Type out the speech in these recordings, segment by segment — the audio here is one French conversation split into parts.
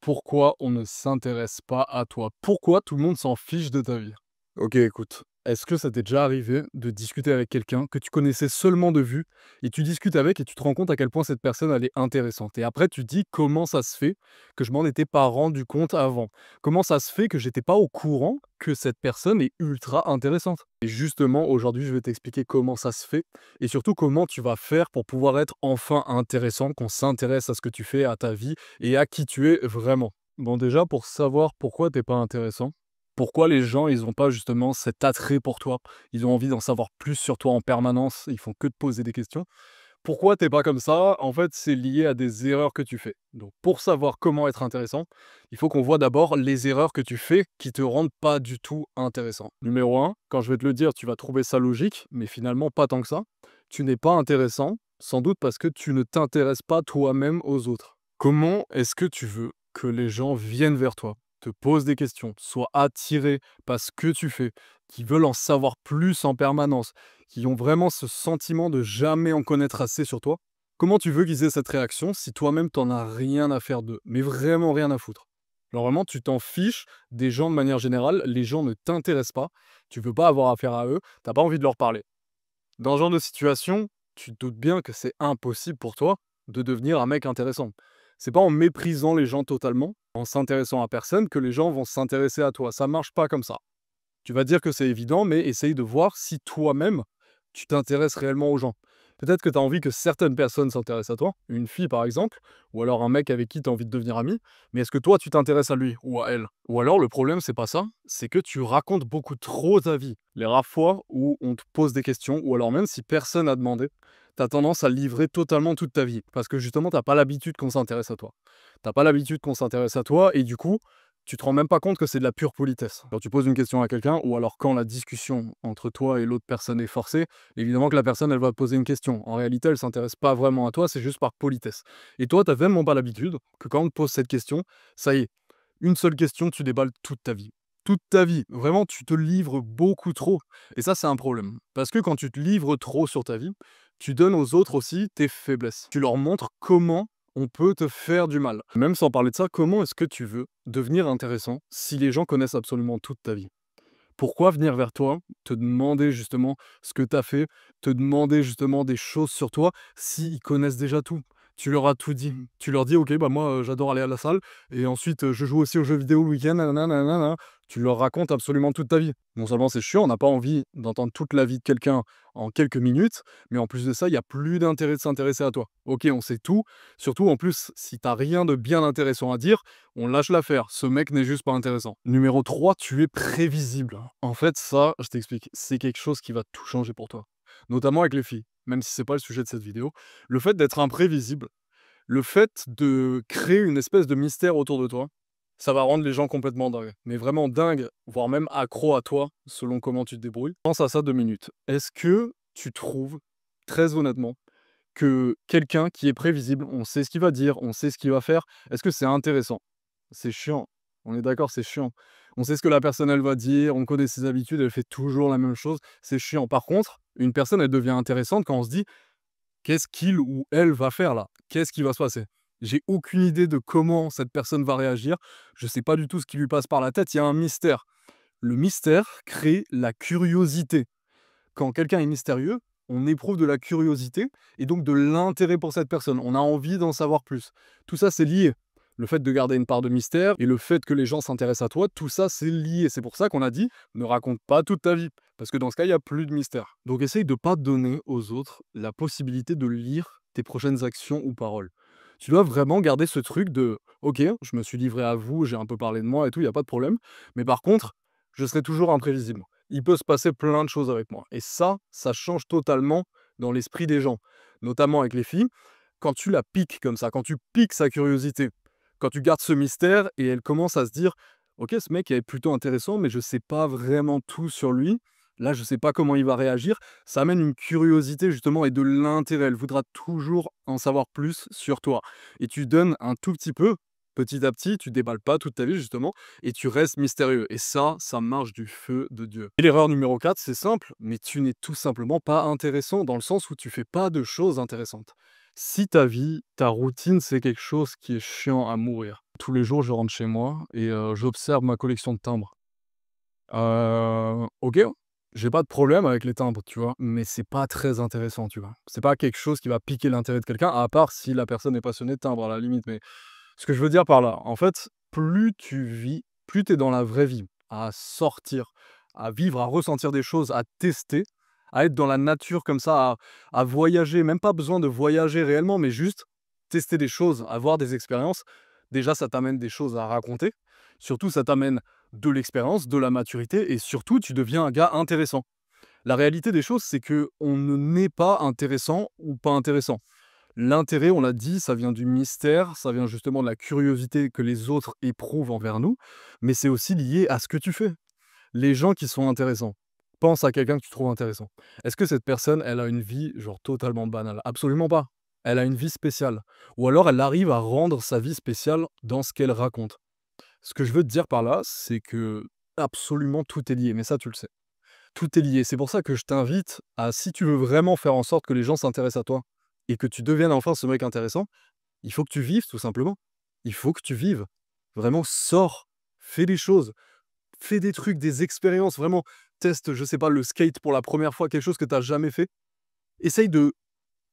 pourquoi on ne s'intéresse pas à toi? Pourquoi tout le monde s'en fiche de ta vie? Ok, écoute, est-ce que ça t'est déjà arrivé de discuter avec quelqu'un que tu connaissais seulement de vue et tu discutes avec et tu te rends compte à quel point cette personne elle est intéressante et après tu te dis comment ça se fait que je m'en étais pas rendu compte avant? Comment ça se fait que j'étais pas au courant que cette personne est ultra intéressante? Et justement, aujourd'hui, je vais t'expliquer comment ça se fait et surtout comment tu vas faire pour pouvoir être enfin intéressant, qu'on s'intéresse à ce que tu fais, à ta vie et à qui tu es vraiment. Bon, déjà, pour savoir pourquoi t'es pas intéressant, pourquoi les gens, ils ont pas justement cet attrait pour toi, ils ont envie d'en savoir plus sur toi en permanence, ils font que te poser des questions. Pourquoi t'es pas comme ça? En fait, c'est lié à des erreurs que tu fais. Donc, pour savoir comment être intéressant, il faut qu'on voit d'abord les erreurs que tu fais qui te rendent pas du tout intéressant. Numéro un, quand je vais te le dire, tu vas trouver ça logique, mais finalement pas tant que ça. Tu n'es pas intéressant, sans doute parce que tu ne t'intéresses pas toi-même aux autres. Comment est-ce que tu veux que les gens viennent vers toi, te posent des questions, soient attirés par ce que tu fais, qui veulent en savoir plus en permanence, qui ont vraiment ce sentiment de jamais en connaître assez sur toi? Comment tu veux qu'ils aient cette réaction si toi-même t'en as rien à faire d'eux, mais vraiment rien à foutre? Genre vraiment, tu t'en fiches des gens de manière générale, les gens ne t'intéressent pas, tu veux pas avoir affaire à eux, t'as pas envie de leur parler. Dans ce genre de situation, tu te doutes bien que c'est impossible pour toi de devenir un mec intéressant. C'est pas en méprisant les gens totalement, en s'intéressant à personne, que les gens vont s'intéresser à toi. Ça marche pas comme ça. Tu vas dire que c'est évident, mais essaye de voir si toi-même, tu t'intéresses réellement aux gens. Peut-être que tu as envie que certaines personnes s'intéressent à toi, une fille par exemple, ou alors un mec avec qui tu as envie de devenir ami, mais est-ce que toi tu t'intéresses à lui ou à elle? Ou alors le problème c'est pas ça, c'est que tu racontes beaucoup trop ta vie. Les rares fois où on te pose des questions, ou alors même si personne n'a demandé, tu as tendance à livrer totalement toute ta vie, parce que justement t'as pas l'habitude qu'on s'intéresse à toi. T'as pas l'habitude qu'on s'intéresse à toi, et du coup, tu te rends même pas compte que c'est de la pure politesse. Quand tu poses une question à quelqu'un, ou alors quand la discussion entre toi et l'autre personne est forcée, évidemment que la personne, elle va te poser une question. En réalité, elle s'intéresse pas vraiment à toi, c'est juste par politesse. Et toi, t'as vraiment pas l'habitude que quand on te pose cette question, ça y est, une seule question, tu déballes toute ta vie. Toute ta vie. Vraiment, tu te livres beaucoup trop. Et ça, c'est un problème. Parce que quand tu te livres trop sur ta vie, tu donnes aux autres aussi tes faiblesses. Tu leur montres comment on peut te faire du mal. Même sans parler de ça, comment est-ce que tu veux devenir intéressant si les gens connaissent absolument toute ta vie? Pourquoi venir vers toi, te demander justement ce que tu as fait, te demander justement des choses sur toi, s'ils connaissent déjà tout? Tu leur as tout dit. Tu leur dis: «OK, bah, moi, j'adore aller à la salle et ensuite, je joue aussi aux jeux vidéo le week-end, nanana, nanana». Tu leur racontes absolument toute ta vie. Non seulement c'est chiant, on n'a pas envie d'entendre toute la vie de quelqu'un en quelques minutes, mais en plus de ça, il y a plus d'intérêt de s'intéresser à toi. OK, on sait tout, surtout en plus, si tu as rien de bien intéressant à dire, on lâche l'affaire. Ce mec n'est juste pas intéressant. Numéro 3, tu es prévisible. En fait, ça, je t'explique, c'est quelque chose qui va tout changer pour toi. Notamment avec les filles, même si c'est pas le sujet de cette vidéo. Le fait d'être imprévisible, le fait de créer une espèce de mystère autour de toi, ça va rendre les gens complètement dingues. Mais vraiment dingues, voire même accro à toi, selon comment tu te débrouilles. Pense à ça 2 minutes. Est-ce que tu trouves, très honnêtement, que quelqu'un qui est prévisible, on sait ce qu'il va dire, on sait ce qu'il va faire, est-ce que c'est intéressant? C'est chiant. On est d'accord, c'est chiant. On sait ce que la personne, elle va dire, on connaît ses habitudes, elle fait toujours la même chose, c'est chiant. Par contre, une personne, elle devient intéressante quand on se dit: «Qu'est-ce qu'il ou elle va faire là? Qu'est-ce qui va se passer?» J'ai aucune idée de comment cette personne va réagir, je sais pas du tout ce qui lui passe par la tête, il y a un mystère. Le mystère crée la curiosité. Quand quelqu'un est mystérieux, on éprouve de la curiosité et donc de l'intérêt pour cette personne. On a envie d'en savoir plus. Tout ça, c'est lié. Le fait de garder une part de mystère et le fait que les gens s'intéressent à toi, tout ça, c'est lié. C'est pour ça qu'on a dit, ne raconte pas toute ta vie. Parce que dans ce cas, il n'y a plus de mystère. Donc essaye de ne pas donner aux autres la possibilité de lire tes prochaines actions ou paroles. Tu dois vraiment garder ce truc de, ok, je me suis livré à vous, j'ai un peu parlé de moi et tout, il n'y a pas de problème. Mais par contre, je serai toujours imprévisible. Il peut se passer plein de choses avec moi. Et ça change totalement dans l'esprit des gens, notamment avec les filles. Quand tu la piques comme ça, quand tu piques sa curiosité, quand tu gardes ce mystère et elle commence à se dire: «OK, ce mec est plutôt intéressant, mais je sais pas vraiment tout sur lui. Là, je sais pas comment il va réagir». Ça amène une curiosité justement et de l'intérêt. Elle voudra toujours en savoir plus sur toi et tu donnes un tout petit peu, petit à petit, tu déballes pas toute ta vie justement et tu restes mystérieux et ça marche du feu de Dieu. Et l'erreur numéro 4, c'est simple, mais tu n'es tout simplement pas intéressant dans le sens où tu fais pas de choses intéressantes. Si ta vie, ta routine, c'est quelque chose qui est chiant à mourir. Tous les jours, je rentre chez moi et j'observe ma collection de timbres. OK, j'ai pas de problème avec les timbres, tu vois? Mais c'est pas très intéressant, tu vois? C'est pas quelque chose qui va piquer l'intérêt de quelqu'un, à part si la personne est passionnée de timbres, à la limite. Mais ce que je veux dire par là, en fait, plus tu vis, plus tu es dans la vraie vie, à sortir, à vivre, à ressentir des choses, à tester, à être dans la nature comme ça, à voyager, même pas besoin de voyager réellement, mais juste tester des choses, avoir des expériences. Déjà, ça t'amène des choses à raconter. Surtout, ça t'amène de l'expérience, de la maturité et surtout, tu deviens un gars intéressant. La réalité des choses, c'est que on ne naît pas intéressant ou pas intéressant. L'intérêt, on l'a dit, ça vient du mystère, ça vient justement de la curiosité que les autres éprouvent envers nous, mais c'est aussi lié à ce que tu fais. Les gens qui sont intéressants, pense à quelqu'un que tu trouves intéressant. Est-ce que cette personne, elle a une vie genre totalement banale? Absolument pas. Elle a une vie spéciale. Ou alors elle arrive à rendre sa vie spéciale dans ce qu'elle raconte. Ce que je veux te dire par là, c'est que absolument tout est lié, mais ça tu le sais. Tout est lié. C'est pour ça que je t'invite à, si tu veux vraiment faire en sorte que les gens s'intéressent à toi et que tu deviennes enfin ce mec intéressant, il faut que tu vives tout simplement. Il faut que tu vives. Vraiment, sors, fais des choses, fais des trucs, des expériences, vraiment. Teste, je sais pas, le skate pour la première fois, quelque chose que tu as jamais fait. Essaye de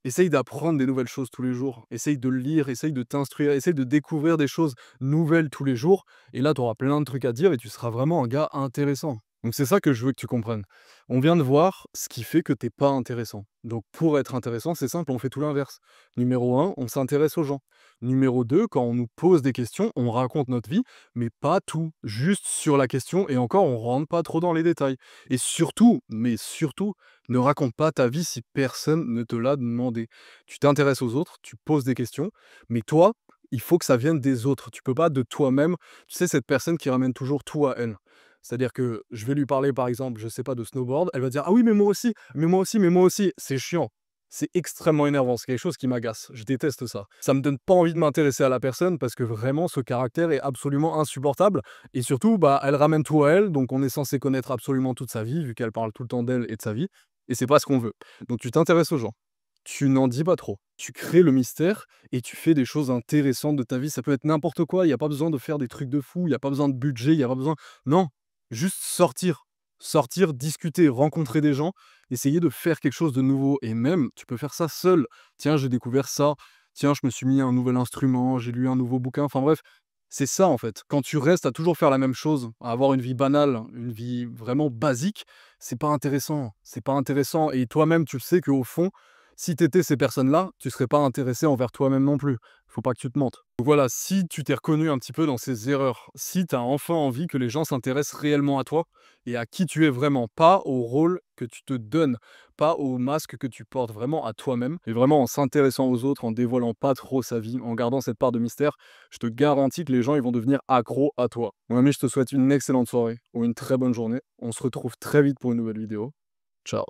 Essaye d'apprendre des nouvelles choses tous les jours. Essaye de lire, essaye de t'instruire, essaye de découvrir des choses nouvelles tous les jours. Et là, tu auras plein de trucs à dire et tu seras vraiment un gars intéressant. Donc c'est ça que je veux que tu comprennes. On vient de voir ce qui fait que t'es pas intéressant. Donc pour être intéressant, c'est simple, on fait tout l'inverse. Numéro un, on s'intéresse aux gens. Numéro 2, quand on nous pose des questions, on raconte notre vie, mais pas tout, juste sur la question, et encore, on rentre pas trop dans les détails. Et surtout, mais surtout, ne raconte pas ta vie si personne ne te l'a demandé. Tu t'intéresses aux autres, tu poses des questions, mais toi, il faut que ça vienne des autres. Tu peux pas de toi-même. Tu sais, cette personne qui ramène toujours tout à elle. C'est-à-dire que je vais lui parler, par exemple, je sais pas, de snowboard, elle va dire: «Ah oui, mais moi aussi, mais moi aussi, mais moi aussi». C'est chiant. C'est extrêmement énervant, c'est quelque chose qui m'agace. Je déteste ça. Ça me donne pas envie de m'intéresser à la personne parce que vraiment ce caractère est absolument insupportable et surtout, bah, elle ramène tout à elle, donc on est censé connaître absolument toute sa vie vu qu'elle parle tout le temps d'elle et de sa vie et c'est pas ce qu'on veut. Donc tu t'intéresses aux gens, tu n'en dis pas trop, tu crées le mystère et tu fais des choses intéressantes de ta vie. Ça peut être n'importe quoi, il y a pas besoin de faire des trucs de fou, il y a pas besoin de budget, il y a pas besoin non, juste sortir. Sortir, discuter, rencontrer des gens, essayer de faire quelque chose de nouveau et même tu peux faire ça seul. Tiens, j'ai découvert ça, tiens, je me suis mis un nouvel instrument, j'ai lu un nouveau bouquin, enfin bref, c'est ça en fait. Quand tu restes à toujours faire la même chose, à avoir une vie banale, une vie vraiment basique, c'est pas intéressant. C'est pas intéressant et toi-même tu le sais qu'au fond, si tu étais ces personnes-là, tu serais pas intéressé envers toi-même non plus. Faut pas que tu te mentes. Donc voilà, si tu t'es reconnu un petit peu dans ces erreurs, si tu as enfin envie que les gens s'intéressent réellement à toi et à qui tu es vraiment, pas au rôle que tu te donnes, pas au masque que tu portes, vraiment à toi-même, et vraiment en s'intéressant aux autres, en dévoilant pas trop sa vie, en gardant cette part de mystère, je te garantis que les gens ils vont devenir accros à toi. Mon ami, je te souhaite une excellente soirée ou une très bonne journée. On se retrouve très vite pour une nouvelle vidéo. Ciao.